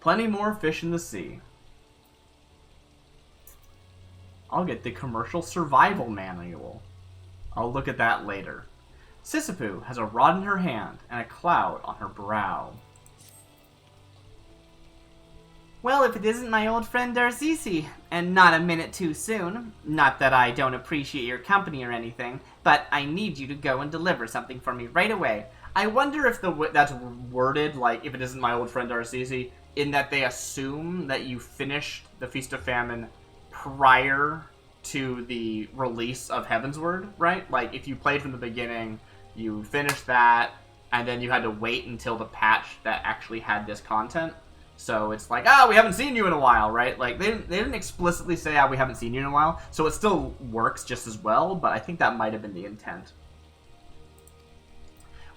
Plenty more fish in the sea. I'll get the commercial survival manual. I'll look at that later. Sisyphus has a rod in her hand and a cloud on her brow. Well, if it isn't my old friend Darcisi, and not a minute too soon. Not that I don't appreciate your company or anything, but I need you to go and deliver something for me right away. I wonder if that's worded like, if it isn't my old friend Darcisi, in that they assume that you finished the Feast of Famine prior to the release of Heavensward, right? Like, if you played from the beginning, you finished that, and then you had to wait until the patch that actually had this content. So it's like, we haven't seen you in a while, right? Like, they didn't explicitly say, we haven't seen you in a while, so it still works just as well, but I think that might have been the intent.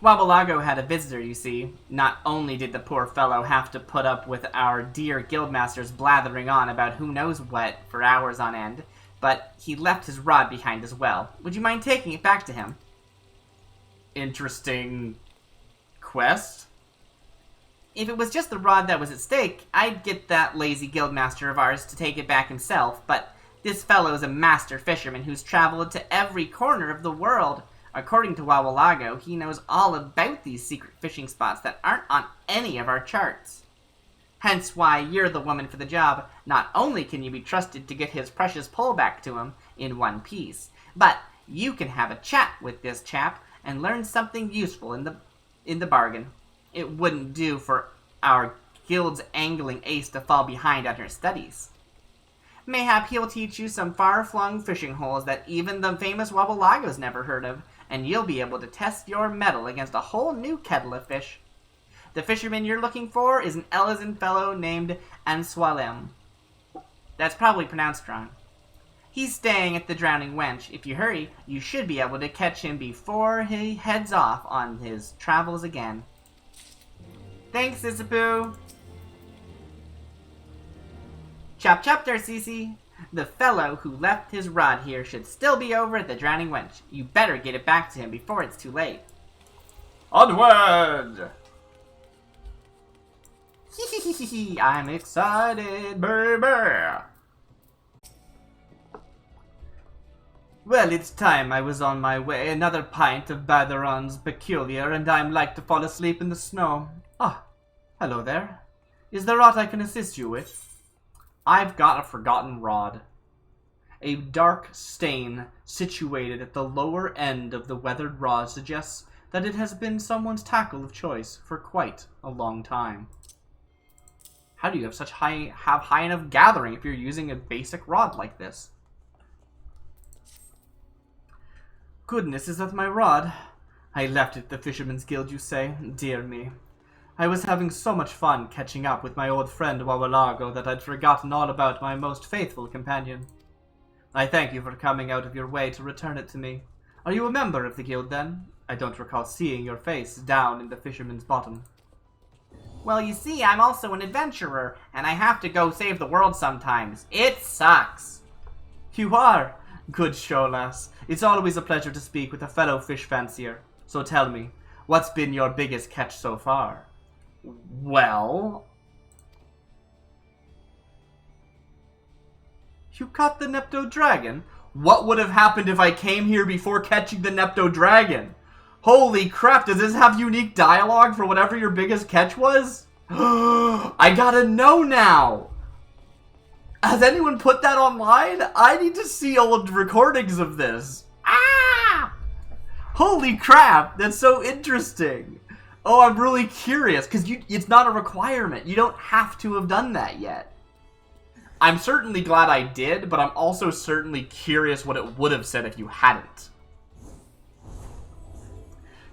Wabalago had a visitor, you see. Not only did the poor fellow have to put up with our dear guildmasters blathering on about who knows what for hours on end, but he left his rod behind as well. Would you mind taking it back to him? Interesting quest? If it was just the rod that was at stake, I'd get that lazy guildmaster of ours to take it back himself, but this fellow is a master fisherman who's traveled to every corner of the world. According to Wawalago, he knows all about these secret fishing spots that aren't on any of our charts. Hence why you're the woman for the job. Not only can you be trusted to get his precious pole back to him in one piece, but you can have a chat with this chap and learn something useful in the bargain. It wouldn't do for our guild's angling ace to fall behind on her studies. Mayhap he'll teach you some far-flung fishing holes that even the famous Wabalagos never heard of, and you'll be able to test your mettle against a whole new kettle of fish. The fisherman you're looking for is an Elizan fellow named Answalem. That's probably pronounced wrong. He's staying at the Drowning Wench. If you hurry, you should be able to catch him before he heads off on his travels again. Thanks, Sisyphus. Chop chop, Darcisi. The fellow who left his rod here should still be over at the Drowning Wench. You better get it back to him before it's too late. Onward! I'm excited, Baby! Well, it's time I was on my way. Another pint of Batheron's Peculiar, and I'm like to fall asleep in the snow. Ah, hello there. Is there aught I can assist you with? I've got a forgotten rod. A dark stain situated at the lower end of the weathered rod suggests that it has been someone's tackle of choice for quite a long time. How do you have high enough gathering if you're using a basic rod like this? Goodness, is that my rod? I left it at the Fisherman's Guild, you say? Dear me. I was having so much fun catching up with my old friend Wawalago that I'd forgotten all about my most faithful companion. I thank you for coming out of your way to return it to me. Are you a member of the guild, then? I don't recall seeing your face down in the Fisherman's Bottom. Well, you see, I'm also an adventurer, and I have to go save the world sometimes. It sucks. You are? Good show, lass. It's always a pleasure to speak with a fellow fish fancier. So tell me, what's been your biggest catch so far? Well... You caught the Nepto Dragon? What would have happened if I came here before catching the Nepto Dragon? Holy crap, does this have unique dialogue for whatever your biggest catch was? I gotta know now! Has anyone put that online? I need to see old recordings of this. Ah! Holy crap, that's so interesting. Oh, I'm really curious, because it's not a requirement. You don't have to have done that yet. I'm certainly glad I did, but I'm also certainly curious what it would have said if you hadn't.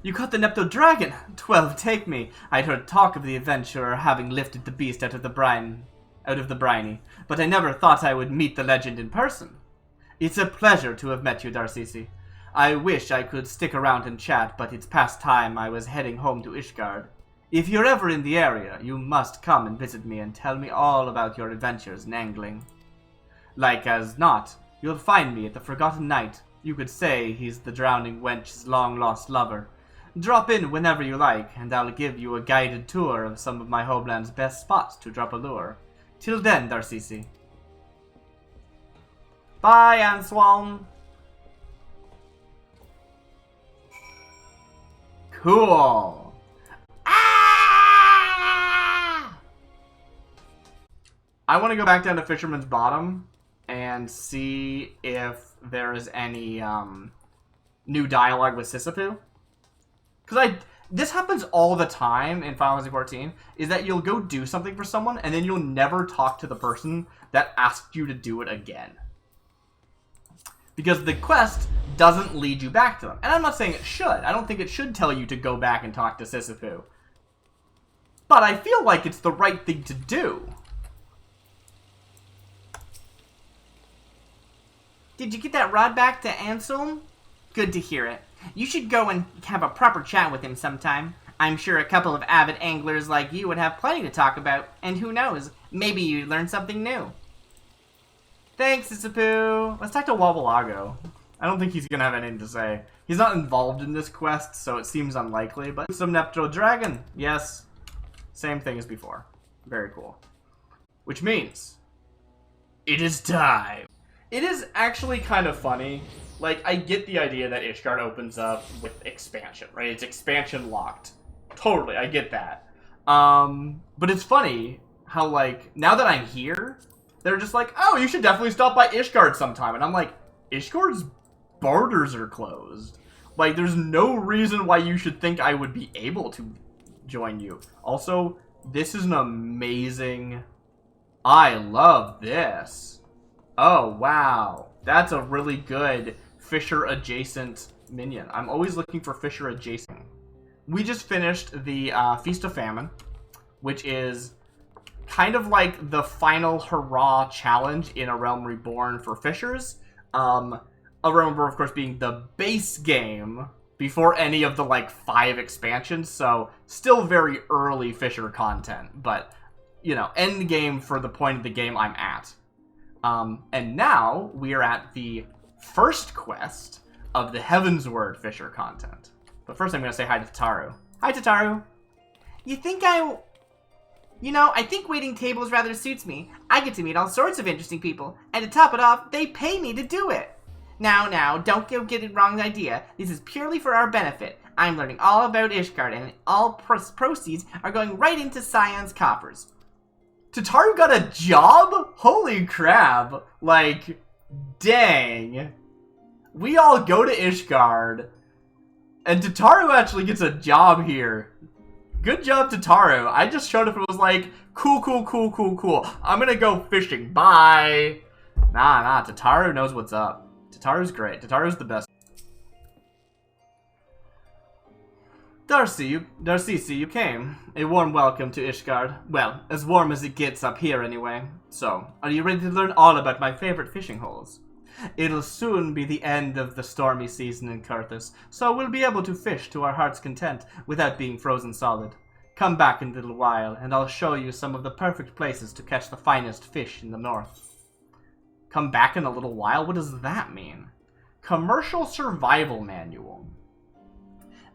You caught the Nepto Dragon? 12, take me. I'd heard talk of the adventurer having lifted the beast out of the briny, but I never thought I would meet the legend in person. It's a pleasure to have met you, Darcisi. I wish I could stick around and chat, but it's past time. I was heading home to Ishgard. If you're ever in the area, you must come and visit me and tell me all about your adventures in angling. Like as not, you'll find me at the Forgotten Knight. You could say he's the Drowning Wench's long-lost lover. Drop in whenever you like, and I'll give you a guided tour of some of my homeland's best spots to drop a lure. Till then, Darcisi. Bye, Answalm. Cool. Ah! I want to go back down to Fisherman's Bottom and see if there is any new dialogue with Sisyphus. Because this happens all the time in Final Fantasy 14, is that you'll go do something for someone, and then you'll never talk to the person that asked you to do it again. Because the quest doesn't lead you back to them. And I'm not saying it should. I don't think it should tell you to go back and talk to Sisyphus. But I feel like it's the right thing to do. Did you get that rod back to Anselm? Good to hear it. You should go and have a proper chat with him sometime. I'm sure a couple of avid anglers like you would have plenty to talk about. And who knows, maybe you'd learn something new. Thanks, Sisyphus. Let's talk to Wabbalago. I don't think he's gonna have anything to say. He's not involved in this quest, so it seems unlikely, but some Neptune Dragon. Yes. Same thing as before. Very cool. Which means it is time. It is actually kind of funny. Like, I get the idea that Ishgard opens up with expansion, right? It's expansion locked. Totally, I get that. But it's funny how, like, now that I'm here, they're just like, oh, you should definitely stop by Ishgard sometime. And I'm like, Ishgard's borders are closed. Like, there's no reason why you should think I would be able to join you. Also, this is an amazing... I love this. Oh, wow. That's a really good Fisher-adjacent minion. I'm always looking for Fisher-adjacent. We just finished the Feast of Famine, which is kind of like the final hurrah challenge in A Realm Reborn for Fishers. A Realm Reborn, of course, being the base game before any of the, like, 5 expansions, so still very early Fisher content, but, you know, end game for the point of the game I'm at. And now we are at the first quest of the Heavensward Fisher content. But first I'm going to say hi to Tataru. Hi, Tataru. You think I think waiting tables rather suits me. I get to meet all sorts of interesting people, and to top it off, they pay me to do it. Now, don't get it wrong idea. This is purely for our benefit. I'm learning all about Ishgard, and all proceeds are going right into Scion's coffers. Tataru got a job? Holy crap. Like, dang. We all go to Ishgard, and Tataru actually gets a job here. Good job, Tataru. I just showed up and was like, cool. I'm gonna go fishing. Bye. Nah, Tataru knows what's up. Tataru's great. Tataru's the best. Darcisi, you came. A warm welcome to Ishgard. Well, as warm as it gets up here anyway. So, are you ready to learn all about my favorite fishing holes? It'll soon be the end of the stormy season in Carthus, so we'll be able to fish to our heart's content without being frozen solid. Come back in a little while, and I'll show you some of the perfect places to catch the finest fish in the north. Come back in a little while? What does that mean? Commercial Survival Manual.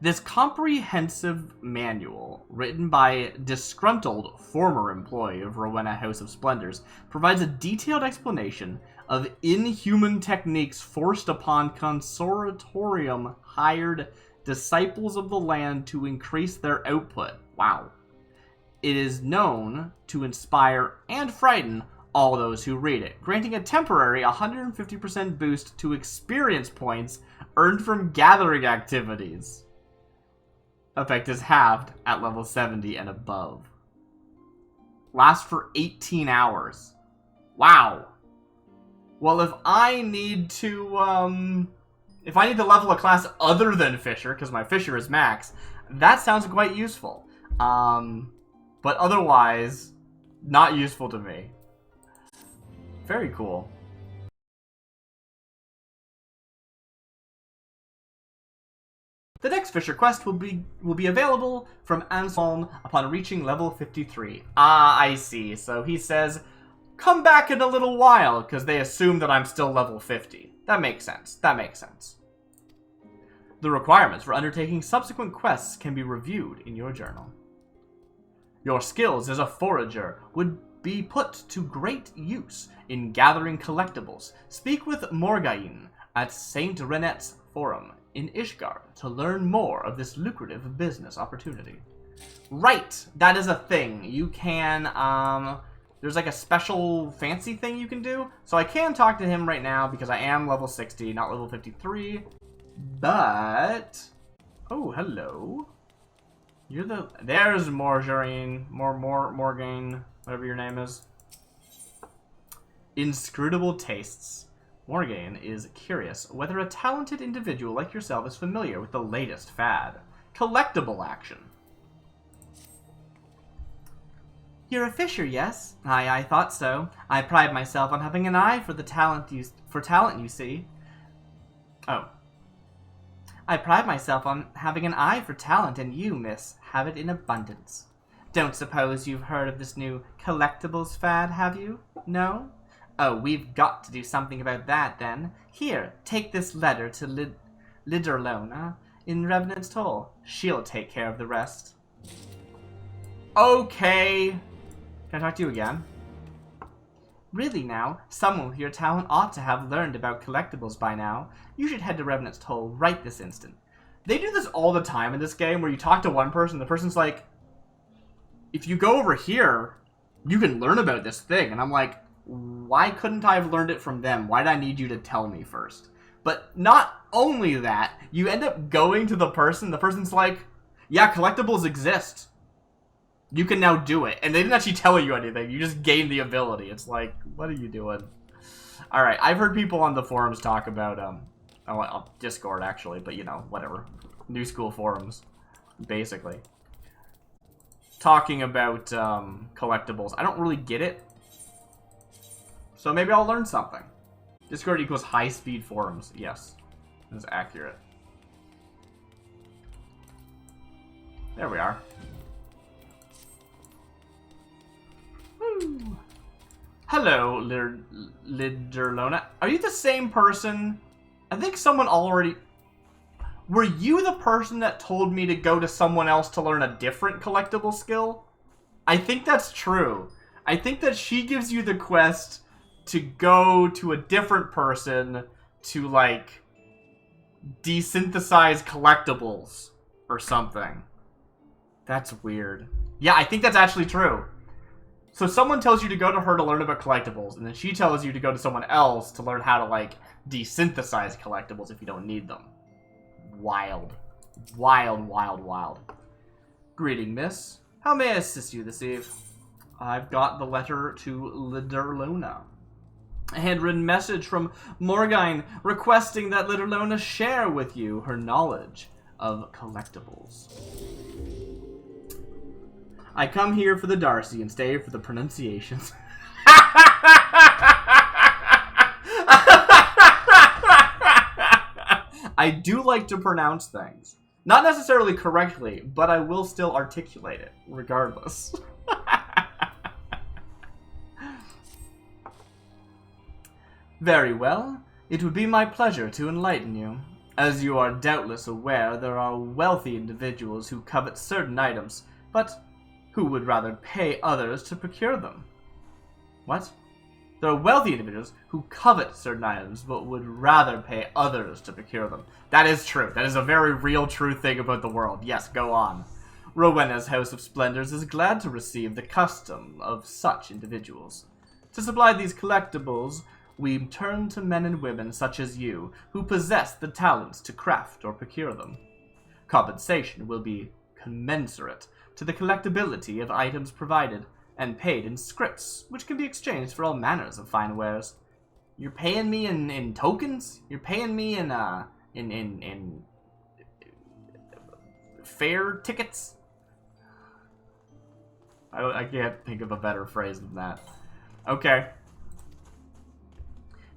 This comprehensive manual, written by a disgruntled former employee of Rowena House of Splendors, provides a detailed explanation of inhuman techniques forced upon consortium-hired disciples of the land to increase their output. Wow. It is known to inspire and frighten all those who read it, granting a temporary 150% boost to experience points earned from gathering activities. Effect is halved at level 70 and above. Lasts for 18 hours. Wow. Well, if I need to level a class other than Fisher, because my Fisher is max, that sounds quite useful. But otherwise, not useful to me. Very cool. The next Fisher quest will be available from Ansholm upon reaching level 53. Ah, I see. So he says, come back in a little while, because they assume that I'm still level 50. That makes sense. The requirements for undertaking subsequent quests can be reviewed in your journal. Your skills as a forager would be put to great use in gathering collectibles. Speak with Morgaine at Saint Renet's Forum in Ishgard to learn more of this lucrative business opportunity. Right, that is a thing. You can, there's like a special fancy thing you can do. So I can talk to him right now because I am level 60, not level 53. But, oh, hello. You're the, there's Morgaine, whatever your name is. Inscrutable tastes. Morgaine is curious whether a talented individual like yourself is familiar with the latest fad. Collectible action. You're a fisher, yes? I thought so. I pride myself on having an eye for the talent you see. Oh. I pride myself on having an eye for talent, and you, miss, have it in abundance. Don't suppose you've heard of this new collectibles fad, have you? No? Oh, we've got to do something about that, then. Here, take this letter to Liderlona in Revenant's Toll. She'll take care of the rest. Okay. Can I talk to you again? Really now, someone with your talent ought to have learned about collectibles by now. You should head to Revenant's Toll right this instant. They do this all the time in this game where you talk to one person, the person's like, if you go over here, you can learn about this thing. And I'm like, why couldn't I have learned it from them? Why did I need you to tell me first? But not only that, you end up going to the person's like, yeah, collectibles exist. You can now do it. And they didn't actually tell you anything. You just gain the ability. It's like, what are you doing? Alright, I've heard people on the forums talk about, Discord actually, but you know, whatever. New school forums, basically. Talking about, collectibles. I don't really get it. So maybe I'll learn something. Discord equals high-speed forums. Yes, that's accurate. There we are. Woo. Hello, Liderlona. Are you the same person? I think someone already... Were you the person that told me to go to someone else to learn a different collectible skill? I think that's true. I think that she gives you the quest to go to a different person to, like, desynthesize collectibles or something. That's weird. Yeah, I think that's actually true. So someone tells you to go to her to learn about collectibles, and then she tells you to go to someone else to learn how to, like, desynthesize collectibles if you don't need them. Wild. Wild, wild, wild. Greeting, miss. How may I assist you this eve? I've got the letter to Liderlona. A handwritten message from Morgaine requesting that Liderlona share with you her knowledge of collectibles. I come here for the Darcy and stay for the pronunciations. I do like to pronounce things. Not necessarily correctly, but I will still articulate it, regardless. Very well. It would be my pleasure to enlighten you. As you are doubtless aware, there are wealthy individuals who covet certain items, but who would rather pay others to procure them. What? There are wealthy individuals who covet certain items, but would rather pay others to procure them. That is true. That is a very real, true thing about the world. Yes, go on. Rowena's House of Splendors is glad to receive the custom of such individuals. To supply these collectibles, we turn to men and women such as you, who possess the talents to craft or procure them. Compensation will be commensurate to the collectability of items provided, and paid in scripts, which can be exchanged for all manners of fine wares. You're paying me in tokens? You're paying me in fare tickets? I can't think of a better phrase than that. Okay.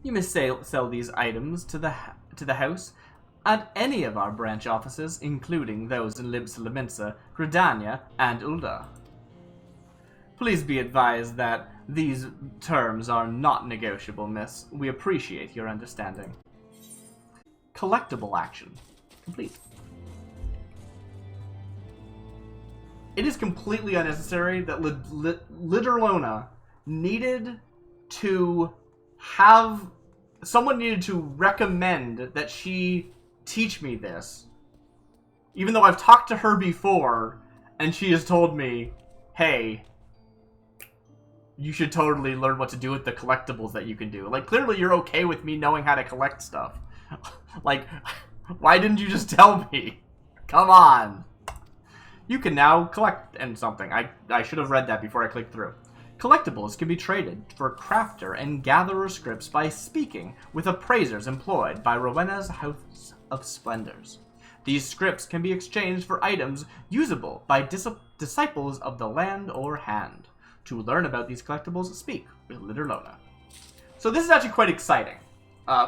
You may sell these items to the house at any of our branch offices, including those in Limpsa, Gridania, and Ulda. Please be advised that these terms are not negotiable, miss. We appreciate your understanding. Collectible action. Complete. It is completely unnecessary that Literlona needed to have... Someone needed to recommend that she teach me this. Even though I've talked to her before, and she has told me, hey, you should totally learn what to do with the collectibles that you can do. Like, clearly you're okay with me knowing how to collect stuff. Like, why didn't you just tell me? Come on. You can now collect and something. I should have read that before I clicked through. Collectibles can be traded for crafter and gatherer scripts by speaking with appraisers employed by Rowena's House of Splendors. These scripts can be exchanged for items usable by disciples of the land or hand. To learn about these collectibles, speak with Literlona. So this is actually quite exciting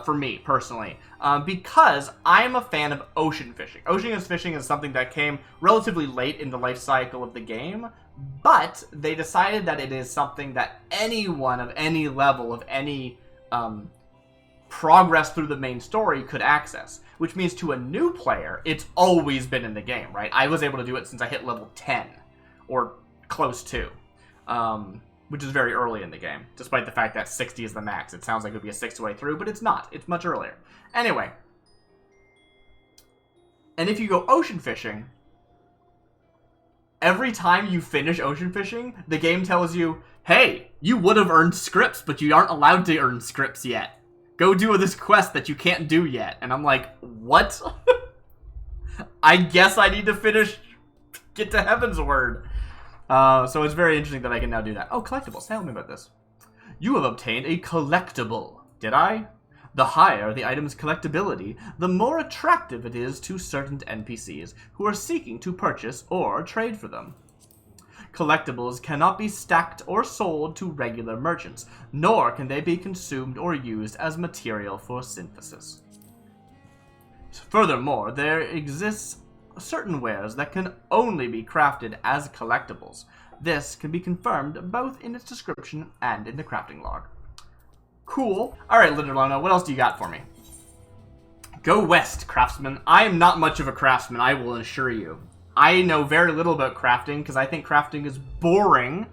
for me, personally, because I'm a fan of ocean fishing. Ocean fishing is something that came relatively late in the life cycle of the game, but they decided that it is something that anyone of any level, of any progress through the main story could access. Which means to a new player, it's always been in the game, right? I was able to do it since I hit level 10, or close to. Which is very early in the game, despite the fact that 60 is the max. It sounds like it would be a 6th way through, but it's not. It's much earlier. Anyway. And if you go ocean fishing, every time you finish ocean fishing, the game tells you, hey, you would have earned scripts, but you aren't allowed to earn scripts yet. Go do this quest that you can't do yet. And I'm like, what? I guess I need to get to Heavensward. So it's very interesting that I can now do that. Oh, collectibles. Tell me about this. You have obtained a collectible. Did I? The higher the item's collectability, the more attractive it is to certain NPCs who are seeking to purchase or trade for them. Collectibles cannot be stacked or sold to regular merchants, nor can they be consumed or used as material for synthesis. Furthermore, there exists certain wares that can only be crafted as collectibles. This can be confirmed both in its description and in the crafting log. Cool. Alright, Literlona, what else do you got for me? Go west, craftsman. I am not much of a craftsman, I will assure you. I know very little about crafting because I think crafting is boring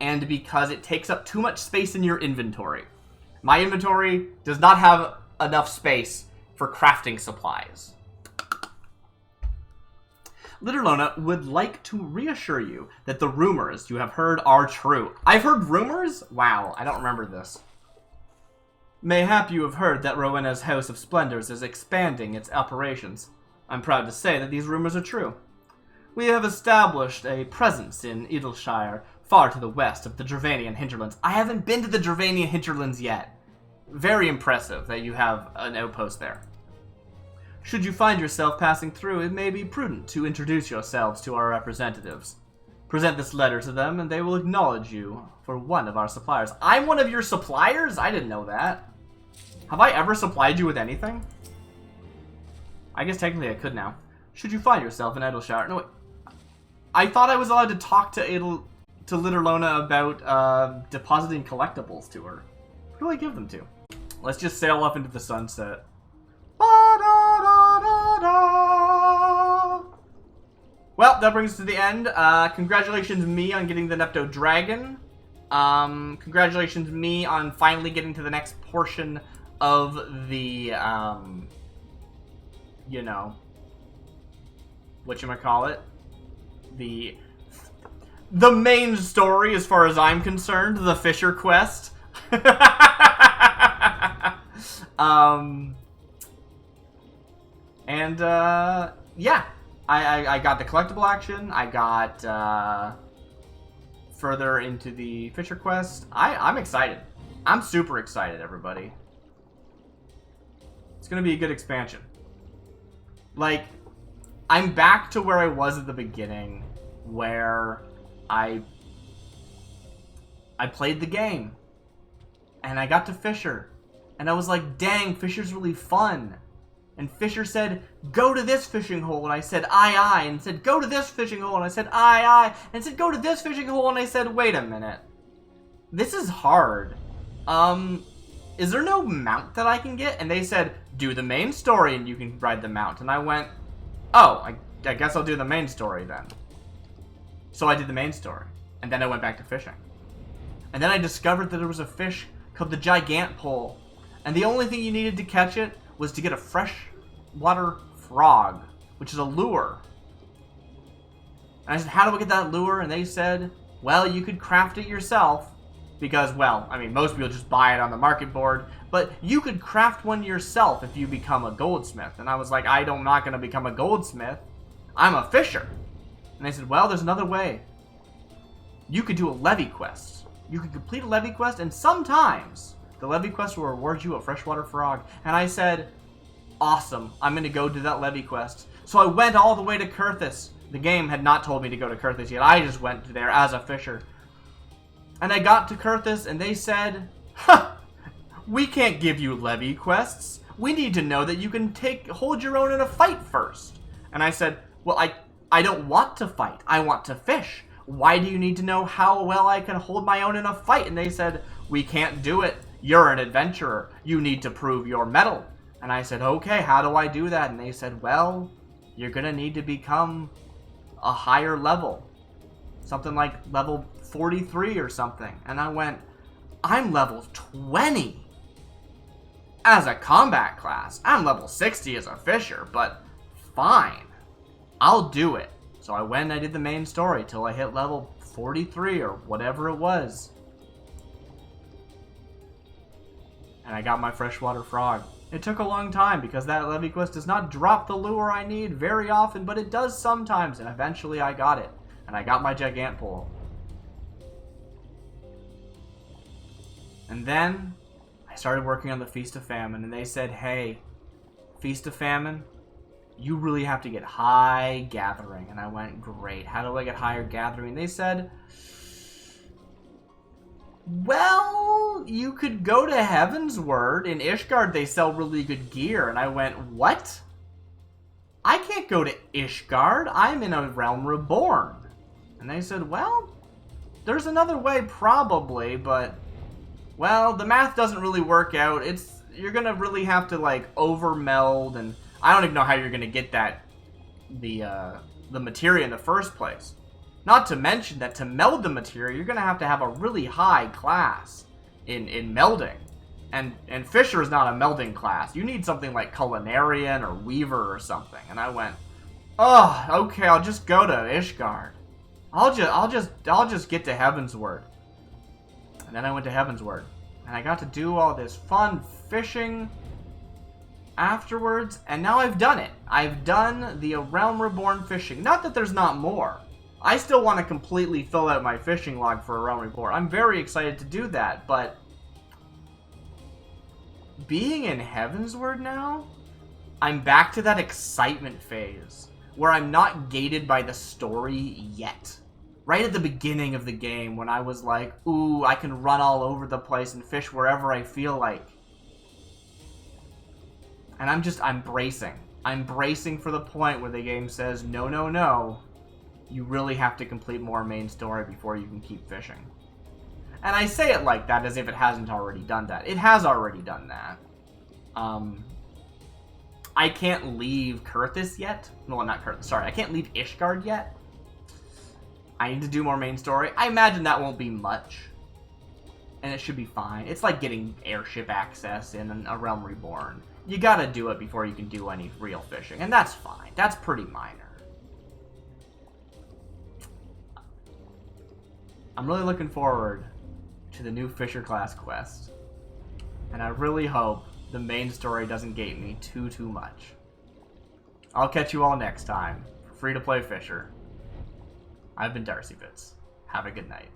and because it takes up too much space in your inventory. My inventory does not have enough space for crafting supplies. Literlona would like to reassure you that the rumors you have heard are true. I've heard rumors? Wow, I don't remember this. Mayhap you have heard that Rowena's House of Splendors is expanding its operations. I'm proud to say that these rumors are true. We have established a presence in Edalshire, far to the west of the Dravanian hinterlands. I haven't been to the Dravanian hinterlands yet. Very impressive that you have an outpost there. Should you find yourself passing through, it may be prudent to introduce yourselves to our representatives. Present this letter to them, and they will acknowledge you for one of our suppliers. I'm one of your suppliers? I didn't know that. Have I ever supplied you with anything? I guess technically I could now. Should you find yourself in Edalshire... No, wait. I thought I was allowed to talk to Literlona about depositing collectibles to her. Who do I give them to? Let's just sail off into the sunset. Well, that brings us to the end. Congratulations me on getting the Nepto Dragon. Congratulations me on finally getting to the next portion of the, you know, whatchamacallit? The main story, as far as I'm concerned, the Fisher quest. Yeah, I got the collectible action. I got further into the Fisher quest. I'm excited. I'm super excited, everybody. It's gonna be a good expansion. Like, I'm back to where I was at the beginning, where I played the game, and I got to Fisher, and I was like, dang, Fisher's really fun. And Fisher said, go to this fishing hole, and I said, aye, and said, go to this fishing hole, and I said, aye, and said, go to this fishing hole, and I said, wait a minute. This is hard. is there no mount that I can get? And they said, do the main story and you can ride the mount. And I went, oh, I guess I'll do the main story then. So I did the main story. And then I went back to fishing. And then I discovered that there was a fish called the Gigantpole. And the only thing you needed to catch it was to get a freshwater frog, which is a lure. And I said, how do I get that lure? And they said, well, you could craft it yourself. Because, well, I mean, most people just buy it on the market board. But you could craft one yourself if you become a goldsmith. And I was like, I'm not going to become a goldsmith. I'm a fisher. And they said, well, there's another way. You could do a levy quest. You could complete a levy quest, and sometimes the levy quest will reward you a freshwater frog. And I said, awesome, I'm going to go do that levy quest. So I went all the way to Kurthus. The game had not told me to go to Kurthus yet. I just went there as a fisher. And I got to Kurthus, and they said, huh, we can't give you levy quests. We need to know that you can hold your own in a fight first. And I said, well, I don't want to fight. I want to fish. Why do you need to know how well I can hold my own in a fight? And they said, we can't do it. You're an adventurer. You need to prove your mettle. And I said, okay, how do I do that? And they said, well, you're going to need to become a higher level. Something like level 43 or something. And I went, I'm level 20 as a combat class. I'm level 60 as a fisher, but fine. I'll do it. So I went and I did the main story till I hit level 43 or whatever it was. And I got my freshwater frog. It took a long time because that levy quest does not drop the lure I need very often, but it does sometimes, and eventually I got it. And I got my Gigantpole. And then I started working on the Feast of Famine, and they said, hey, Feast of Famine, you really have to get high gathering. And I went, great, how do I get higher gathering? They said, well, you could go to Heavensward. In Ishgard, they sell really good gear. And I went, what? I can't go to Ishgard. I'm in a realm reborn. And they said, well, there's another way probably, but, well, the math doesn't really work out. You're going to really have to, like, overmeld, and I don't even know how you're going to get the materia in the first place. Not to mention that to meld the materia, you're going to have a really high class in melding. And Fisher is not a melding class. You need something like Culinarian or Weaver or something. And I went, oh, okay, I'll just go to Ishgard. I'll just get to Heavensward. And then I went to Heavensward. And I got to do all this fun fishing afterwards. And now I've done it. I've done the Realm Reborn fishing. Not that there's not more. I still want to completely fill out my fishing log for a Realm Reborn. I'm very excited to do that, but being in Heavensward now, I'm back to that excitement phase where I'm not gated by the story yet. Right at the beginning of the game when I was like, ooh, I can run all over the place and fish wherever I feel like. And I'm bracing. I'm bracing for the point where the game says, no, no, no. You really have to complete more main story before you can keep fishing. And I say it like that as if it hasn't already done that. It has already done that. I can't leave Kurthus yet. Well, not Kurthus, sorry. I can't leave Ishgard yet. I need to do more main story. I imagine that won't be much. And it should be fine. It's like getting airship access in a Realm Reborn. You gotta do it before you can do any real fishing. And that's fine. That's pretty minor. I'm really looking forward to the new Fisher class quest. And I really hope the main story doesn't gate me too much. I'll catch you all next time for Free to Play Fisher. I've been Darcy Fitz. Have a good night.